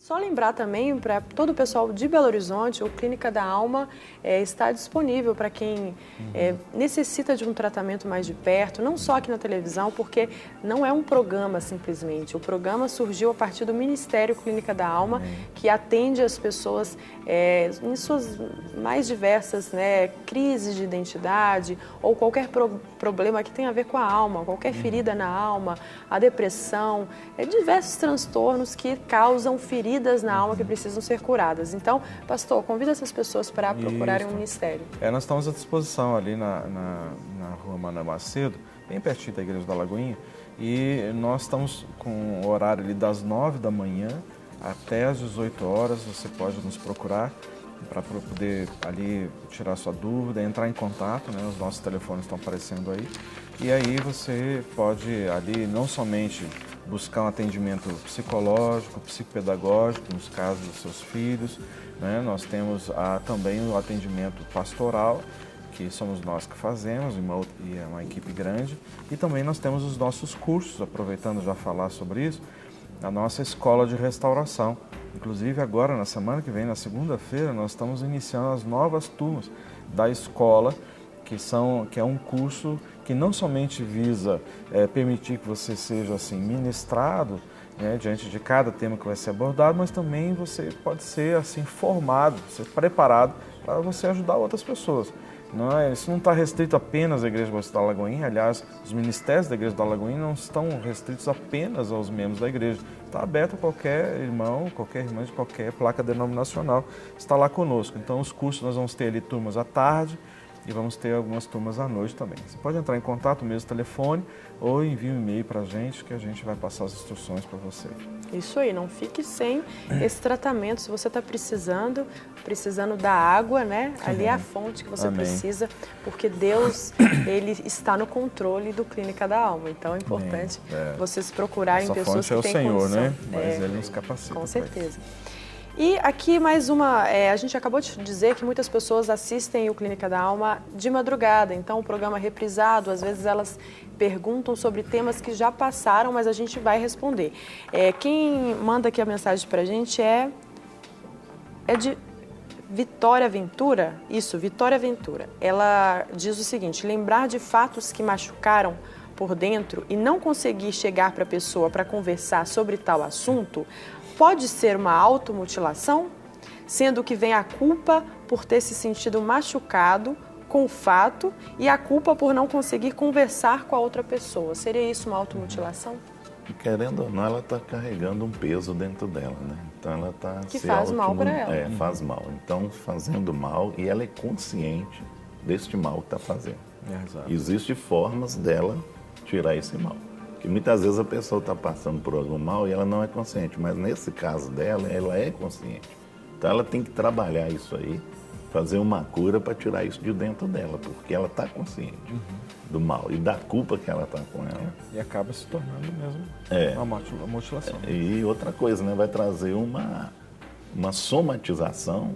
Só lembrar também para todo o pessoal de Belo Horizonte, o Clínica da Alma está disponível para quem necessita de um tratamento mais de perto, não só aqui na televisão, porque não é um programa simplesmente. O programa surgiu a partir do Ministério Clínica da Alma, que atende as pessoas em suas mais diversas crises de identidade ou qualquer problema que tenha a ver com a alma, qualquer ferida na alma, a depressão, diversos transtornos que causam feridas na alma que precisam ser curadas. Então, pastor, convida essas pessoas para procurarem um ministério. Nós estamos à disposição ali na rua Manuel Macedo, bem pertinho da Igreja da Lagoinha, e nós estamos com o horário ali das 9 da manhã até às 18 horas. Você pode nos procurar para poder ali tirar sua dúvida, entrar em contato, né? Os nossos telefones estão aparecendo aí. E aí você pode ali não somente buscar um atendimento psicológico, psicopedagógico, nos casos dos seus filhos, né? Nós temos também o atendimento pastoral, que somos nós que fazemos, e é uma equipe grande. E também nós temos os nossos cursos, aproveitando já falar sobre isso, a nossa escola de restauração. Inclusive agora, na semana que vem, na segunda-feira, nós estamos iniciando as novas turmas da escola, que é um curso que não somente visa permitir que você seja assim, ministrado, né, diante de cada tema que vai ser abordado, mas também você pode ser assim, formado, ser preparado para você ajudar outras pessoas. Isso não está restrito apenas à Igreja Batista da Lagoinha. Aliás, os ministérios da Igreja da Lagoinha não estão restritos apenas aos membros da igreja. Está aberto a qualquer irmão, qualquer irmã de qualquer placa denominacional está lá conosco. Então, os cursos nós vamos ter ali turmas à tarde e vamos ter algumas turmas à noite também. Você pode entrar em contato no mesmo telefone ou envie um e-mail para a gente que a gente vai passar as instruções para você. Isso aí, não fique sem esse tratamento. Se você está precisando da água, né? Ali é a fonte que você precisa, porque Deus, Ele está no controle do Clínica da Alma. Então é importante vocês procurarem pessoas que têm condição. Essa fonte é o Senhor, né? Mas Ele nos capacita. Com certeza. E aqui mais uma, a gente acabou de dizer que muitas pessoas assistem o Clínica da Alma de madrugada, então o programa é reprisado, às vezes elas perguntam sobre temas que já passaram, mas a gente vai responder. Quem manda aqui a mensagem para a gente é de Vitória Ventura, Vitória Ventura. Ela diz o seguinte: lembrar de fatos que machucaram por dentro e não conseguir chegar para a pessoa para conversar sobre tal assunto pode ser uma automutilação, sendo que vem a culpa por ter se sentido machucado com o fato e a culpa por não conseguir conversar com a outra pessoa. Seria isso uma automutilação? Querendo ou não, ela está carregando um peso dentro dela, né? Então ela está que faz mal para ela. Faz mal. Então, fazendo mal, e ela é consciente deste mal que está fazendo. Existem formas dela tirar esse mal. Que muitas vezes a pessoa está passando por algum mal e ela não é consciente, mas nesse caso dela, ela é consciente. Então ela tem que trabalhar isso aí, fazer uma cura para tirar isso de dentro dela, porque ela está consciente do mal e da culpa que ela está com ela. E acaba se tornando mesmo uma mutilação. E outra coisa, né, vai trazer uma somatização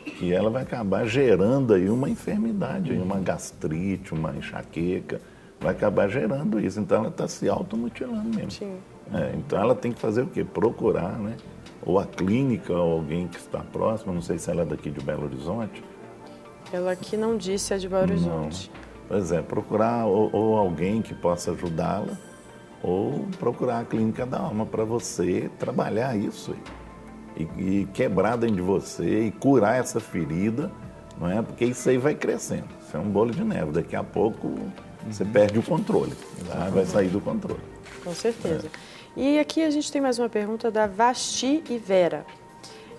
que ela vai acabar gerando aí uma enfermidade, aí uma gastrite, uma enxaqueca. Vai acabar gerando isso. Então ela está se automutilando mesmo. Sim. Então ela tem que fazer o quê? Procurar, né? Ou a clínica, ou alguém que está próximo, não sei se ela é daqui de Belo Horizonte. Ela aqui não disse é de Belo Horizonte. Não. Pois é, procurar ou alguém que possa ajudá-la, ou procurar a Clínica da Alma para você trabalhar isso e quebrar dentro de você e curar essa ferida, não é? Porque isso aí vai crescendo. Isso é um bolo de neve. Daqui a pouco você perde o controle, tá? Vai sair do controle. Com certeza. E aqui a gente tem mais uma pergunta da Vasti e Vera.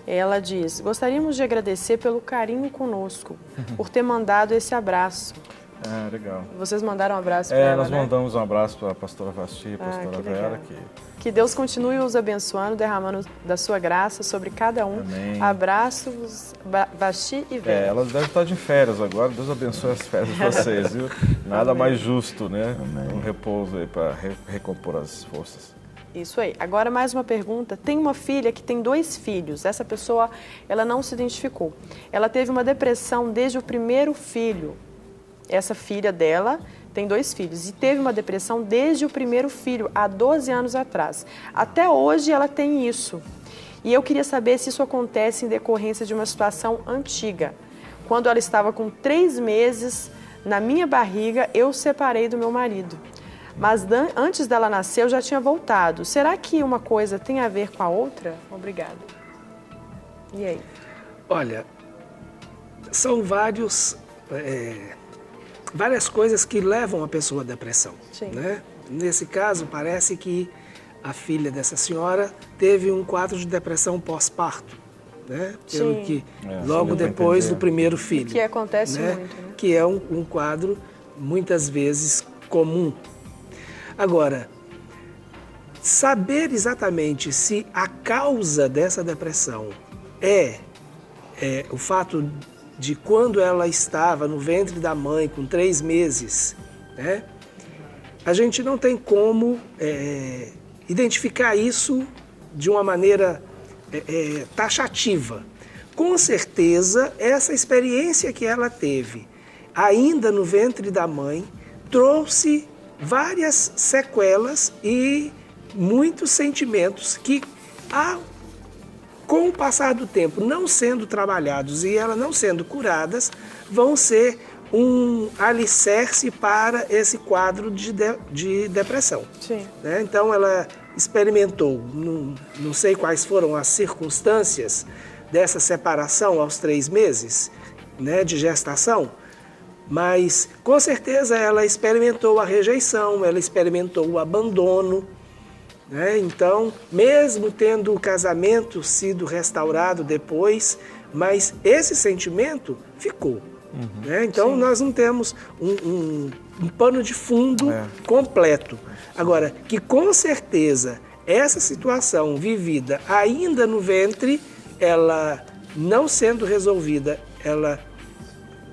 Ela diz: gostaríamos de agradecer pelo carinho conosco, por ter mandado esse abraço. Legal. Vocês mandaram um abraço para ela, nós mandamos um abraço para a pastora Vasti e a pastora Vera. Que Deus continue os abençoando, derramando da sua graça sobre cada um. Amém. Abraços, Vasti e Vera. Elas devem estar de férias agora. Deus abençoe as férias de vocês, viu? Nada mais justo, né? Um repouso aí para recompor as forças. Isso aí. Agora mais uma pergunta. Tem uma filha que tem 2 filhos. Essa pessoa, ela não se identificou. Ela teve uma depressão desde o primeiro filho. Essa filha dela tem 2 filhos e teve uma depressão desde o primeiro filho, há 12 anos atrás. Até hoje ela tem isso. E eu queria saber se isso acontece em decorrência de uma situação antiga. Quando ela estava com 3 meses na minha barriga, eu separei do meu marido. Mas antes dela nascer, eu já tinha voltado. Será que uma coisa tem a ver com a outra? Obrigada. E aí? Olha, são várias coisas que levam a pessoa à depressão. Sim. Né? Nesse caso, parece que a filha dessa senhora teve um quadro de depressão pós-parto, né? Pelo que logo depois do primeiro filho. Que acontece né? muito. Né? Que é um quadro muitas vezes comum. Agora, saber exatamente se a causa dessa depressão é o fato de quando ela estava no ventre da mãe com 3 meses, né? A gente não tem como identificar isso de uma maneira taxativa. Com certeza, essa experiência que ela teve ainda no ventre da mãe trouxe várias sequelas e muitos sentimentos que, com o passar do tempo, não sendo trabalhados e elas não sendo curadas, vão ser um alicerce para esse quadro de depressão. Sim. Né? Então, ela experimentou, não sei quais foram as circunstâncias dessa separação aos 3 meses, né, de gestação, mas com certeza ela experimentou a rejeição, ela experimentou o abandono, né? Então, mesmo tendo o casamento sido restaurado depois, mas esse sentimento ficou. Né? Então, sim, nós não temos um pano de fundo completo. Agora, que com certeza essa situação vivida ainda no ventre, ela não sendo resolvida, ela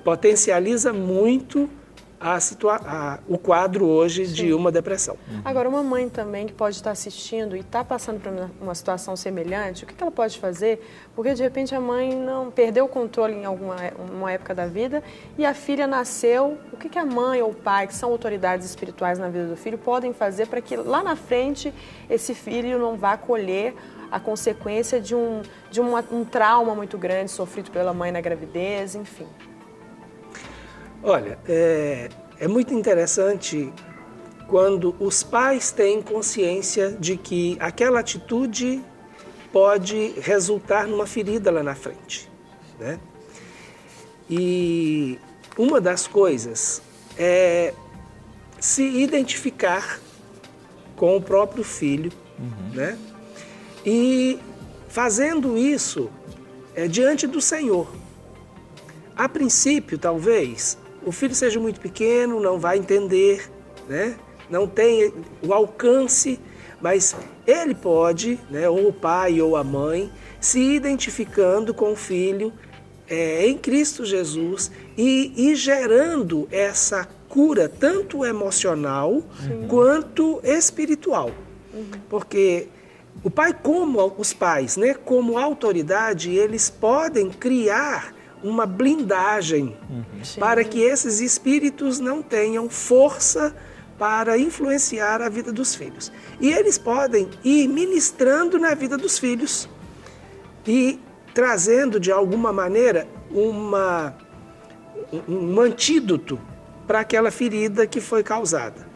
potencializa muito o quadro hoje, sim, de uma depressão. Agora, uma mãe também que pode estar assistindo e está passando por uma situação semelhante, o que ela pode fazer? Porque, de repente, a mãe não perdeu o controle em uma época da vida e a filha nasceu. O que a mãe ou o pai, que são autoridades espirituais na vida do filho, podem fazer para que lá na frente esse filho não vá colher a consequência de um trauma muito grande sofrido pela mãe na gravidez, enfim? Olha, é muito interessante quando os pais têm consciência de que aquela atitude pode resultar numa ferida lá na frente, né? E uma das coisas é se identificar com o próprio filho, né? E fazendo isso diante do Senhor. A princípio, talvez, o filho seja muito pequeno, não vai entender, né? Não tem o alcance, mas ele pode, né, ou o pai ou a mãe, se identificando com o filho em Cristo Jesus e gerando essa cura tanto emocional, sim, quanto espiritual. Porque o pai, como os pais, né, como autoridade, eles podem criar uma blindagem para que esses espíritos não tenham força para influenciar a vida dos filhos. E eles podem ir ministrando na vida dos filhos e trazendo, de alguma maneira, um antídoto para aquela ferida que foi causada.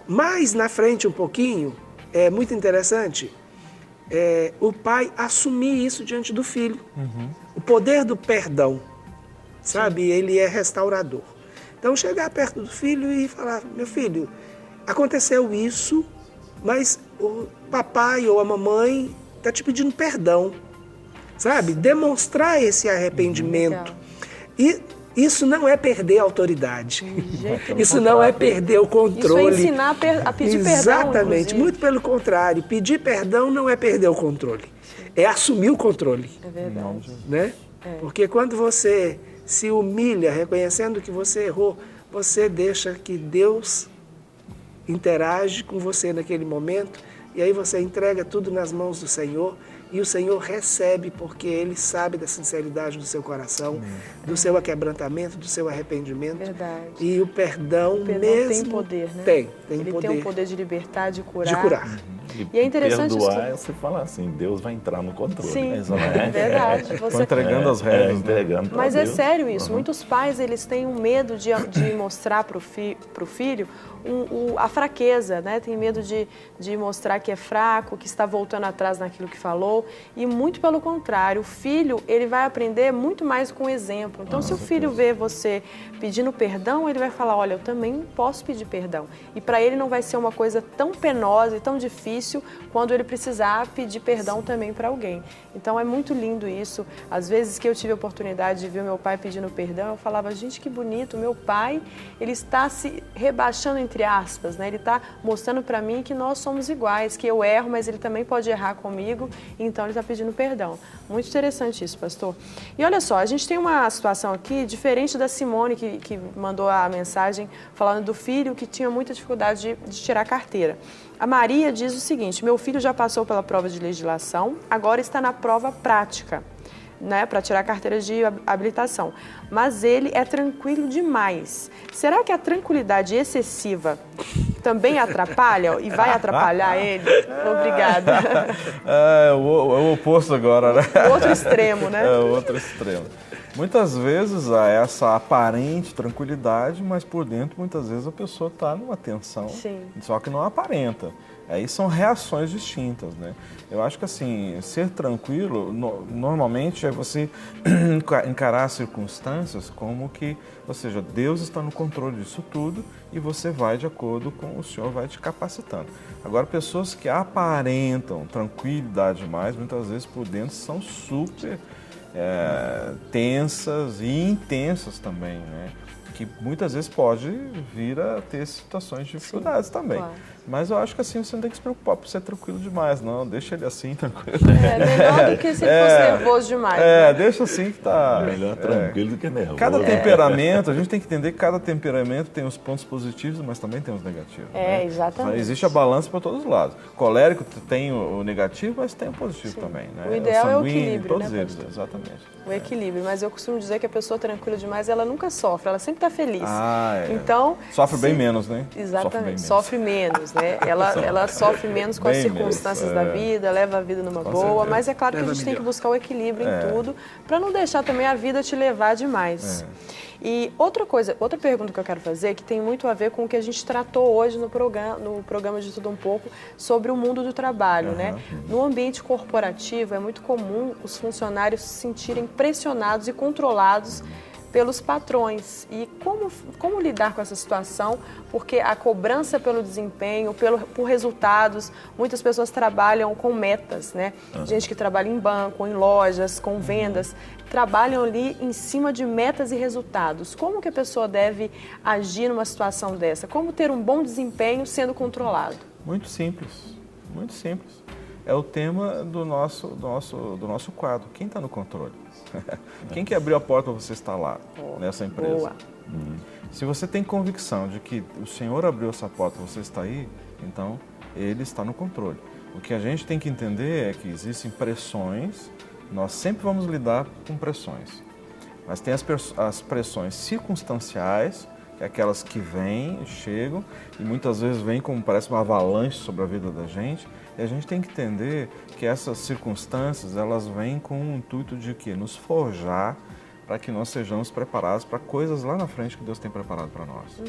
Mais na frente um pouquinho, é muito interessante o pai assumir isso diante do filho. O poder do perdão, sabe? Sim. Ele é restaurador. Então, chegar perto do filho e falar: meu filho, aconteceu isso, mas o papai ou a mamãe está te pedindo perdão, sabe? Demonstrar esse arrependimento. E isso não é perder a autoridade. Isso não é perder o controle. Isso é ensinar a pedir perdão. Exatamente. Inclusive. Muito pelo contrário. Pedir perdão não é perder o controle. É assumir o controle. É verdade. Né? Porque quando você se humilha, reconhecendo que você errou, você deixa que Deus interage com você naquele momento, e aí você entrega tudo nas mãos do Senhor, e o Senhor recebe, porque Ele sabe da sinceridade do seu coração, do seu aquebrantamento, do seu arrependimento. Verdade. E o perdão mesmo tem poder, né? Tem Ele poder. Tem o poder de libertar, de curar. De curar. E é interessante perdoar, isso. você fala assim, Deus vai entrar no controle. Sim, né? verdade. Estou entregando as regras. Entregando Mas pra é Deus. sério isso. Muitos pais, eles têm um medo de mostrar para o filho a fraqueza, né? Tem medo de mostrar que é fraco, que está voltando atrás naquilo que falou. E muito pelo contrário, o filho, ele vai aprender muito mais com o exemplo. Então, se o filho vê você pedindo perdão, ele vai falar, olha, eu também posso pedir perdão. E para ele não vai ser uma coisa tão penosa e tão difícil quando ele precisar pedir perdão também para alguém. Então, é muito lindo isso. Às vezes que eu tive a oportunidade de ver meu pai pedindo perdão, eu falava, gente, que bonito, meu pai, ele está se rebaixando, entre aspas, né? Ele está mostrando para mim que nós somos iguais, que eu erro, mas ele também pode errar comigo, então ele está pedindo perdão. Muito interessante isso, pastor. E olha só, a gente tem uma situação aqui diferente da Simone, que mandou a mensagem falando do filho que tinha muita dificuldade de tirar a carteira. A Maria diz o seguinte, meu filho já passou pela prova de legislação, agora está na prova prática, né, para tirar a carteira de habilitação. Mas ele é tranquilo demais. Será que a tranquilidade excessiva também atrapalha e vai atrapalhar ele? Obrigada. É o oposto agora, né? O outro extremo, né? É o outro extremo. Muitas vezes há essa aparente tranquilidade, mas por dentro muitas vezes a pessoa está numa tensão, Sim. Só que não aparenta. Aí são reações distintas, né? Eu acho que assim, ser tranquilo, normalmente é você encarar as circunstâncias como que, ou seja, Deus está no controle disso tudo e você vai de acordo com o Senhor, vai te capacitando. Agora, pessoas que aparentam tranquilidade demais, muitas vezes por dentro são super tensas e intensas também, né? Que muitas vezes pode vir a ter situações de dificuldades também. Claro. Mas eu acho que assim, você não tem que se preocupar por ser tranquilo demais, não. Deixa ele assim, tranquilo. É melhor do que se ele fosse nervoso demais. Né? Deixa assim que tá... Melhor tranquilo do que nervoso. Cada temperamento, a gente tem que entender que cada temperamento tem os pontos positivos, mas também tem os negativos. Né? Exatamente. Existe a balança para todos os lados. Colérico tem o negativo, mas tem o positivo também. Né? O ideal sanguíneo, é o equilíbrio, todos né, eles, exatamente. O equilíbrio, mas eu costumo dizer que a pessoa tranquila demais, ela nunca sofre, ela sempre está feliz. Então, sofre bem menos, né? Exatamente, sofre menos, né? Ela sofre menos com as circunstâncias da vida, leva a vida numa boa, mas é claro que a gente tem que buscar o equilíbrio em tudo, para não deixar também a vida te levar demais. E outra pergunta que eu quero fazer, que tem muito a ver com o que a gente tratou hoje no programa de Tudo Um Pouco, sobre o mundo do trabalho, né? No ambiente corporativo, é muito comum os funcionários se sentirem pressionados e controlados pelos patrões. E como lidar com essa situação? Porque a cobrança pelo desempenho, por resultados, muitas pessoas trabalham com metas, né? Gente que trabalha em banco, em lojas, com vendas, trabalham ali em cima de metas e resultados. Como que a pessoa deve agir numa situação dessa? Como ter um bom desempenho sendo controlado? Muito simples, muito simples. É o tema do nosso quadro. Quem está no controle? Quem que abriu a porta para você estar lá, nessa empresa? Boa. Se você tem convicção de que o Senhor abriu essa porta e você está aí, então Ele está no controle. O que a gente tem que entender é que existem pressões, nós sempre vamos lidar com pressões. Mas tem as pressões circunstanciais, que é aquelas que vêm, chegam, e muitas vezes vêm como parece uma avalanche sobre a vida da gente. E a gente tem que entender que essas circunstâncias, elas vêm com o intuito de quê? Nos forjar para que nós sejamos preparados para coisas lá na frente que Deus tem preparado para nós.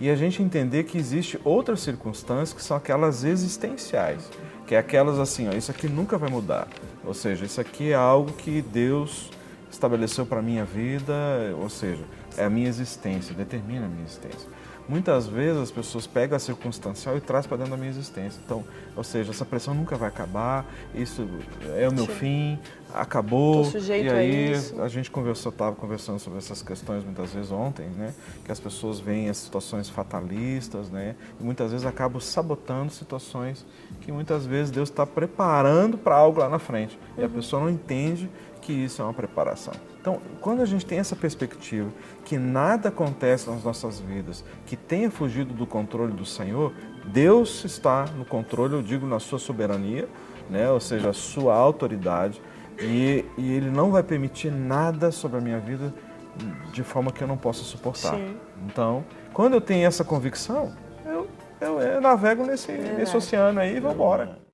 E a gente entender que existe outras circunstâncias que são aquelas existenciais, que é aquelas assim, isso aqui nunca vai mudar. Ou seja, isso aqui é algo que Deus estabeleceu para a minha vida, ou seja, é a minha existência, determina a minha existência. Muitas vezes as pessoas pegam a circunstancial e trazem para dentro da minha existência. Então, ou seja, essa pressão nunca vai acabar, isso é o meu fim, acabou. Tô sujeito e aí a isso. a gente estava conversando sobre essas questões muitas vezes ontem, né? Que as pessoas veem as situações fatalistas, né? E muitas vezes acabam sabotando situações que muitas vezes Deus está preparando para algo lá na frente. E a pessoa não entende que isso é uma preparação. Então, quando a gente tem essa perspectiva que nada acontece nas nossas vidas que tenha fugido do controle do Senhor, Deus está no controle, eu digo na sua soberania, né? Ou seja, a sua autoridade, e Ele não vai permitir nada sobre a minha vida de forma que eu não possa suportar. Sim. Então, quando eu tenho essa convicção, eu navego nesse oceano aí e vamos embora.